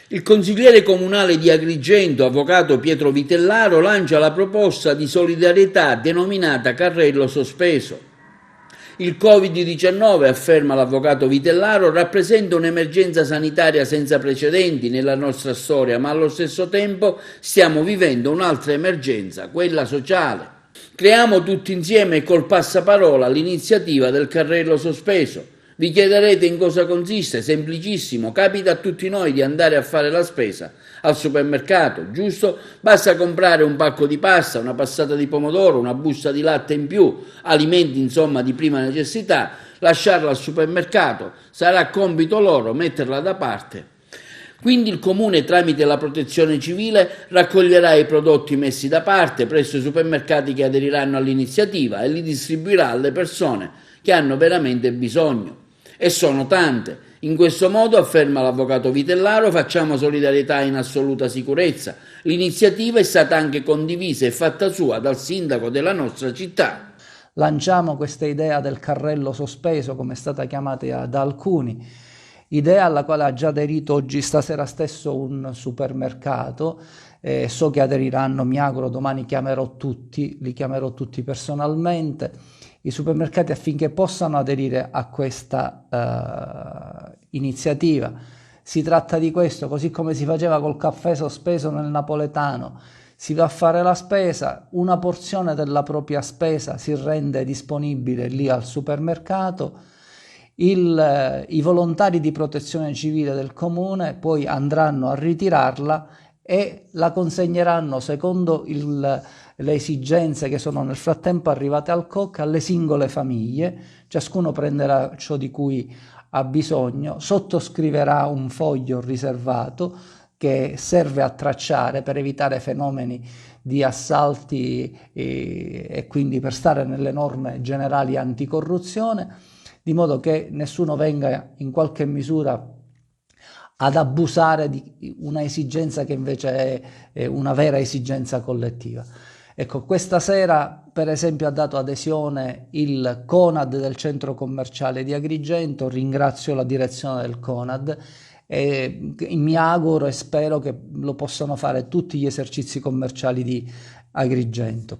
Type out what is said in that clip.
Il consigliere comunale di Agrigento, avvocato Pietro Vitellaro, lancia la proposta di solidarietà denominata carrello sospeso. Il Covid-19, afferma l'avvocato Vitellaro, rappresenta un'emergenza sanitaria senza precedenti nella nostra storia, ma allo stesso tempo stiamo vivendo un'altra emergenza, quella sociale. Creiamo tutti insieme col passaparola l'iniziativa del carrello sospeso. Vi chiederete in cosa consiste? Semplicissimo, capita a tutti noi di andare a fare la spesa al supermercato, giusto? Basta comprare un pacco di pasta, una passata di pomodoro, una busta di latte in più, alimenti insomma di prima necessità, lasciarla al supermercato, sarà compito loro metterla da parte. Quindi il Comune, tramite la Protezione Civile, raccoglierà i prodotti messi da parte presso i supermercati che aderiranno all'iniziativa e li distribuirà alle persone che hanno veramente bisogno. E sono tante. In questo modo, afferma l'avvocato Vitellaro, facciamo solidarietà in assoluta sicurezza. L'iniziativa è stata anche condivisa e fatta sua dal sindaco della nostra città. Lanciamo questa idea del carrello sospeso, come è stata chiamata da alcuni, idea alla quale ha già aderito oggi stasera stesso un supermercato. So che aderiranno, mi auguro, domani li chiamerò tutti personalmente, i supermercati, affinché possano aderire a questa iniziativa. Si tratta di questo, così come si faceva col caffè sospeso nel napoletano. Si va a fare la spesa, una porzione della propria spesa si rende disponibile lì al supermercato, i volontari di protezione civile del comune poi andranno a ritirarla e la consegneranno secondo le esigenze che sono nel frattempo arrivate al COC alle singole famiglie. Ciascuno prenderà ciò di cui ha bisogno, sottoscriverà un foglio riservato che serve a tracciare per evitare fenomeni di assalti e quindi per stare nelle norme generali anticorruzione, di modo che nessuno venga in qualche misura ad abusare di una esigenza che invece è una vera esigenza collettiva. Ecco, questa sera per esempio ha dato adesione il Conad del centro commerciale di Agrigento, ringrazio la direzione del Conad e mi auguro e spero che lo possano fare tutti gli esercizi commerciali di Agrigento.